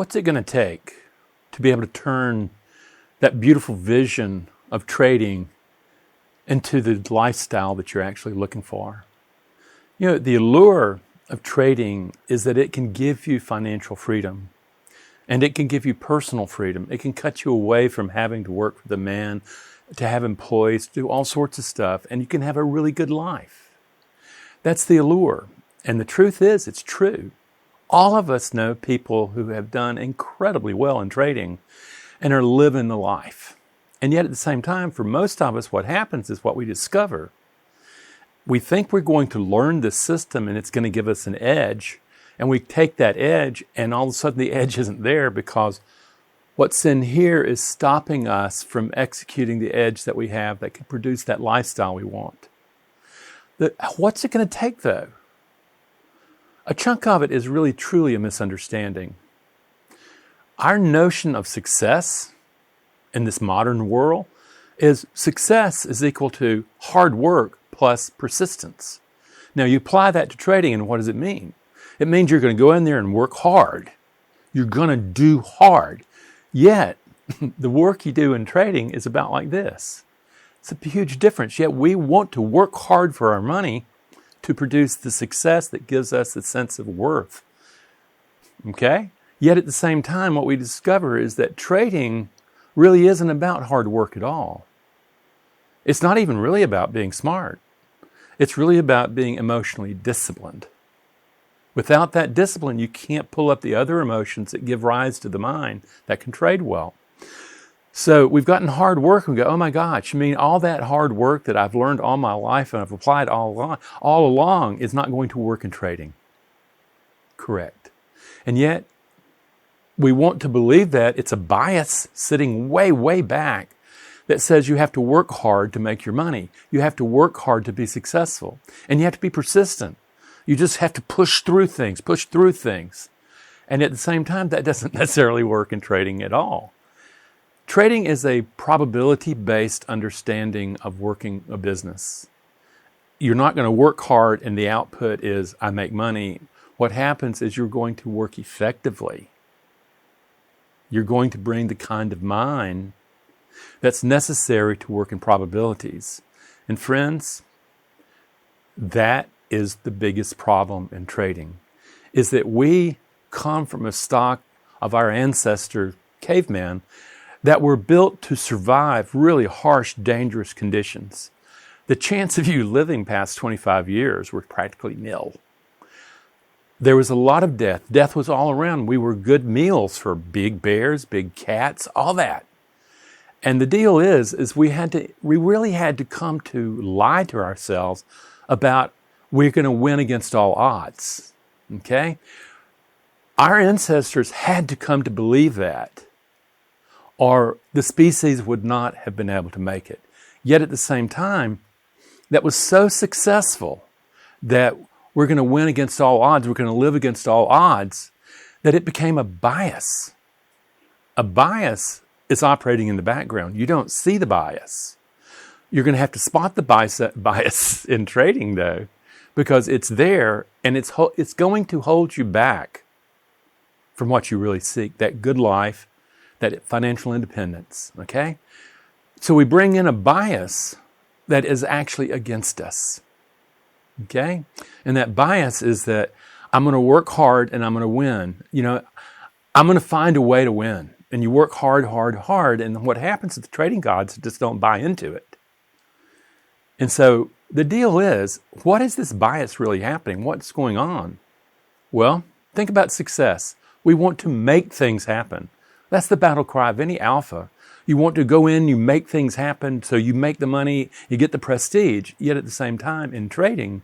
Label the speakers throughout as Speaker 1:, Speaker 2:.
Speaker 1: what's it going to take to be able to turn that beautiful vision of trading into the lifestyle that you're actually looking for? You know, the allure of trading is that it can give you financial freedom, and it can give you personal freedom. It can cut you away from having to work for the man, to have employees, to do all sorts of stuff, and you can have a really good life. That's the allure. And the truth is, it's true. All of us know people who have done incredibly well in trading and are living the life. And yet at the same time, for most of us, what happens is what we discover. We think we're going to learn this system and it's going to give us an edge. And we take that edge and all of a sudden the edge isn't there because what's in here is stopping us from executing the edge that we have that can produce that lifestyle we want. What's it going to take though? A chunk of it is really truly a misunderstanding. Our notion of success in this modern world is success is equal to hard work plus persistence. Now you apply that to trading and what does it mean? It means you're going to go in there and work hard. You're going to do hard. Yet the work you do in trading is about like this. It's a huge difference. Yet we want to work hard for our money to produce the success that gives us a sense of worth. Okay? Yet at the same time, what we discover is that trading really isn't about hard work at all. It's not even really about being smart. It's really about being emotionally disciplined. Without that discipline, you can't pull up the other emotions that give rise to the mind that can trade well. So we've gotten hard work and we go, oh my gosh, you mean all that hard work that I've learned all my life and I've applied all along is not going to work in trading? Correct. And yet, we want to believe that it's a bias sitting way, way back that says you have to work hard to make your money. You have to work hard to be successful. And you have to be persistent. You just have to push through things. And at the same time, that doesn't necessarily work in trading at all. Trading is a probability-based understanding of working a business. You're not going to work hard and the output is I make money. What happens is you're going to work effectively. You're going to bring the kind of mind that's necessary to work in probabilities. And friends, that is the biggest problem in trading, is that we come from a stock of our ancestor caveman that were built to survive really harsh, dangerous conditions. The chance of you living past 25 years were practically nil. There was a lot of death. Death was all around. We were good meals for big bears, big cats, all that. And the deal is we really had to come to lie to ourselves about we're going to win against all odds. Okay? Our ancestors had to come to believe that, or the species would not have been able to make it. Yet at the same time, that was so successful that we're going to win against all odds, we're going to live against all odds, that it became a bias. A bias is operating in the background. You don't see the bias. You're going to have to spot the bias in trading, though, because it's there and it's going to hold you back from what you really seek, that good life, that financial independence, okay? So we bring in a bias that is actually against us, okay? And that bias is that I'm going to work hard and I'm going to win. You know, I'm going to find a way to win. And you work hard, and what happens is the trading gods just don't buy into it. And so the deal is, what is this bias really happening? What's going on? Well, think about success. We want to make things happen. That's the battle cry of any alpha. You want to go in, you make things happen, so you make the money, you get the prestige. Yet at the same time, in trading,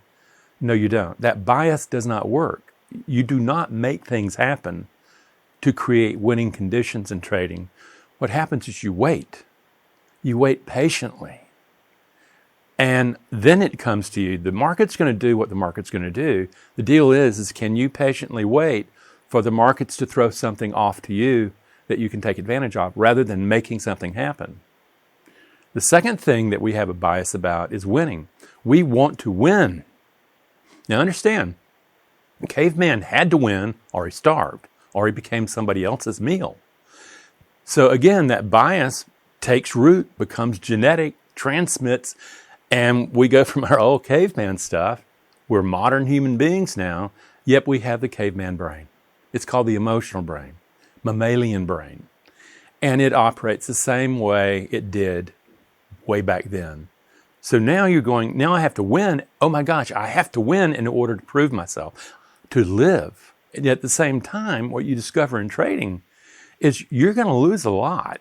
Speaker 1: no, you don't. That bias does not work. You do not make things happen to create winning conditions in trading. What happens is you wait. You wait patiently. And then it comes to you. The market's going to do what the market's going to do. The deal is can you patiently wait for the markets to throw something off to you that you can take advantage of, rather than making something happen. The second thing that we have a bias about is winning. We want to win. Now understand, the caveman had to win or he starved. or he became somebody else's meal. So again, that bias takes root, becomes genetic, transmits, and we go from our old caveman stuff. We're modern human beings now, yet we have the caveman brain. It's called the emotional brain, mammalian brain. And it operates the same way it did way back then. So now you're going, now I have to win. Oh my gosh, I have to win in order to prove myself, to live. And at the same time, what you discover in trading is you're going to lose a lot.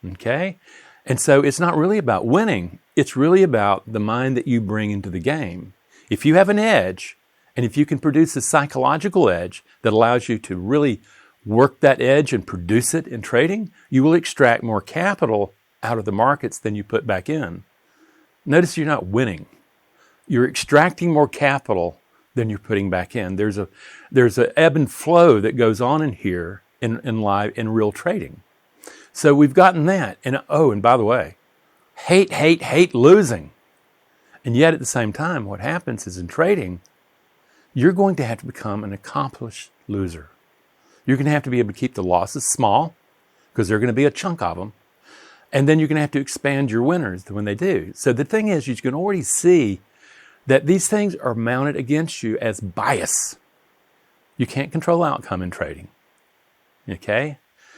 Speaker 1: Okay? And so it's not really about winning. It's really about the mind that you bring into the game. If you have an edge, and if you can produce a psychological edge that allows you to really work that edge and produce it in trading, you will extract more capital out of the markets than you put back in. Notice you're not winning. You're extracting more capital than you're putting back in. There's a ebb and flow that goes on in here in real trading. So we've gotten that. And by the way, hate losing. And yet at the same time, what happens is in trading, you're going to have to become an accomplished loser. You're going to have to be able to keep the losses small, because they're going to be a chunk of them. And then you're going to have to expand your winners when they do. So the thing is, you can already see that these things are mounted against you as bias. You can't control outcome in trading. Okay?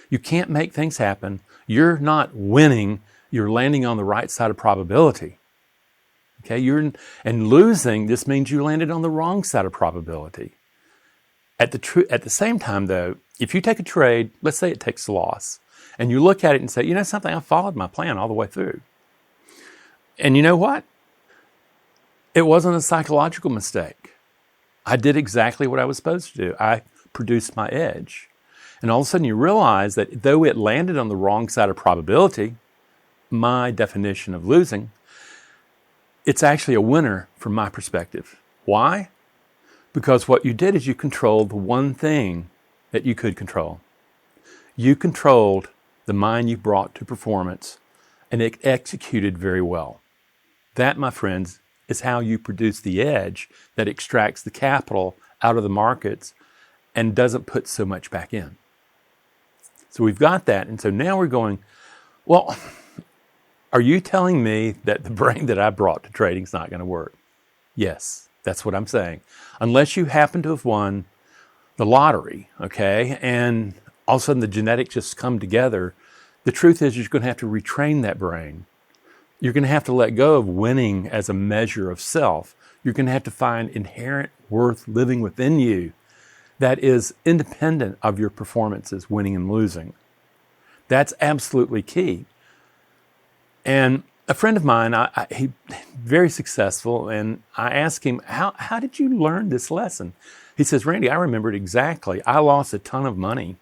Speaker 1: You can't make things happen. You're not winning. You're landing on the right side of probability. Okay? And losing, this means you landed on the wrong side of probability. At the same time, though, if you take a trade, let's say it takes a loss, and you look at it and say, you know something, I followed my plan all the way through. And you know what? It wasn't a psychological mistake. I did exactly what I was supposed to do. I produced my edge. And all of a sudden you realize that though it landed on the wrong side of probability, my definition of losing, it's actually a winner from my perspective. Why? Because what you did is you controlled the one thing that you could control. You controlled the mind you brought to performance, and it executed very well. That, my friends, is how you produce the edge that extracts the capital out of the markets and doesn't put so much back in. So we've got that, and so now we're going, well, are you telling me that the brain that I brought to trading is not going to work? Yes, that's what I'm saying. Unless you happen to have won the lottery, okay, and all of a sudden the genetics just come together, the truth is you're going to have to retrain that brain. You're going to have to let go of winning as a measure of self. You're going to have to find inherent worth living within you that is independent of your performances, winning and losing. That's absolutely key. And a friend of mine, he very successful, and I asked him, how did you learn this lesson? He says, Randy, I remember it exactly. I lost a ton of money,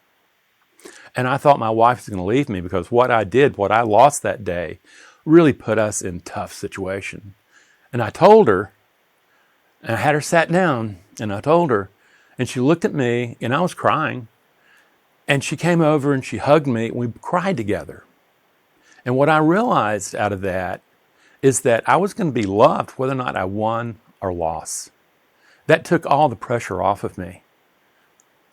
Speaker 1: and I thought my wife was going to leave me because what I lost that day, really put us in a tough situation. And I told her, and I had her sat down, and I told her, and she looked at me, and I was crying, and she came over and she hugged me, and we cried together. And what I realized out of that is that I was going to be loved whether or not I won or lost. That took all the pressure off of me.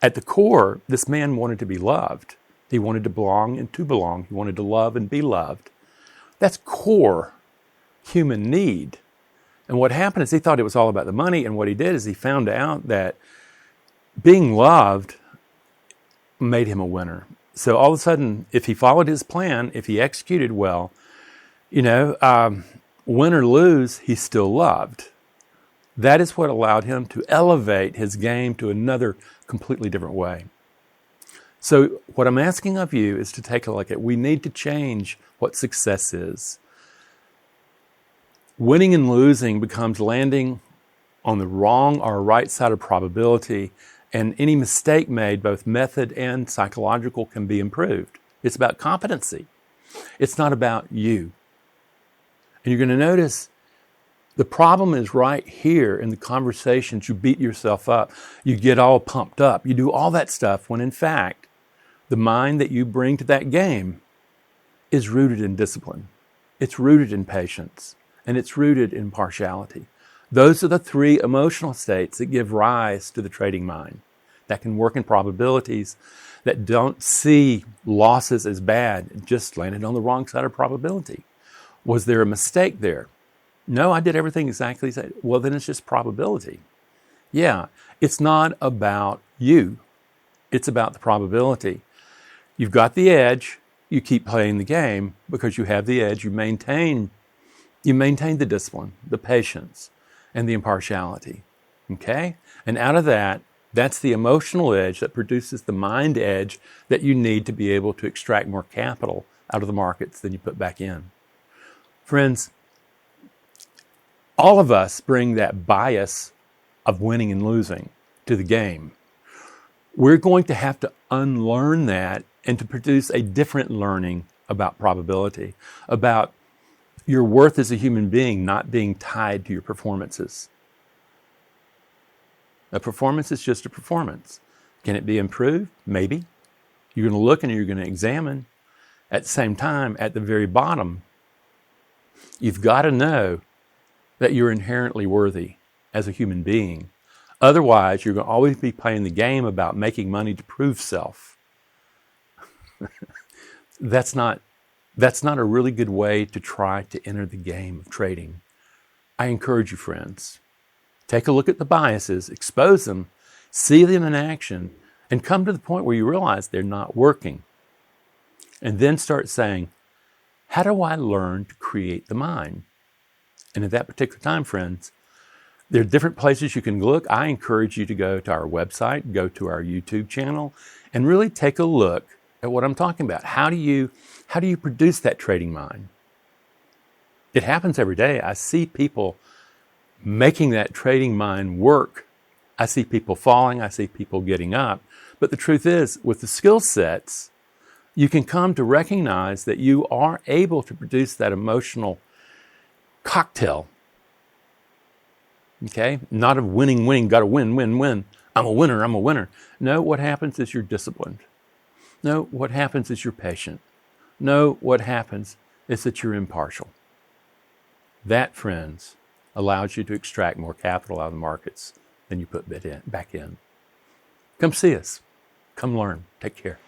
Speaker 1: At the core, this man wanted to be loved. He wanted to belong and to belong. He wanted to love and be loved. That's core human need. And what happened is he thought it was all about the money, and what he did is he found out that being loved made him a winner. So all of a sudden, if he followed his plan, if he executed well, win or lose, he's still loved. That is what allowed him to elevate his game to another completely different way. So what I'm asking of you is to take a look at, we need to change what success is. Winning and losing becomes landing on the wrong or right side of probability, and any mistake made, both method and psychological, can be improved. It's about competency. It's not about you. And you're going to notice the problem is right here in the conversations. You beat yourself up. You get all pumped up. You do all that stuff when, in fact, the mind that you bring to that game is rooted in discipline. It's rooted in patience. And it's rooted in partiality. Those are the three emotional states that give rise to the trading mind. that can work in probabilities, that don't see losses as bad, just landed on the wrong side of probability. Was there a mistake there? No, I did everything exactly the same. Well, then it's just probability. Yeah, it's not about you. It's about the probability. You've got the edge. You keep playing the game because you have the edge. You maintain the discipline, the patience, and the impartiality. Okay? And out of that, that's the emotional edge that produces the mind edge that you need to be able to extract more capital out of the markets than you put back in. Friends, all of us bring that bias of winning and losing to the game. We're going to have to unlearn that and to produce a different learning about probability, about your worth as a human being not being tied to your performances. A performance is just a performance. Can it be improved? Maybe. You're going to look and you're going to examine. At the same time, at the very bottom, you've got to know that you're inherently worthy as a human being. Otherwise, you're going to always be playing the game about making money to prove self. That's not a really good way to try to enter the game of trading. I encourage you, friends, take a look at the biases, expose them, see them in action, and come to the point where you realize they're not working. And then start saying, how do I learn to create the mind? And at that particular time, friends, there are different places you can look. I encourage you to go to our website, go to our YouTube channel, and really take a look at what I'm talking about. How do you produce that trading mind? It happens every day. I see people making that trading mind work. I see people falling. I see people getting up. But the truth is, with the skill sets, you can come to recognize that you are able to produce that emotional cocktail. Okay? Not of winning, got to win. I'm a winner. No, what happens is you're disciplined. No, what happens is you're patient. No, what happens is that you're impartial. That, friends, allows you to extract more capital out of the markets than you put back in. Come see us. Come learn. Take care.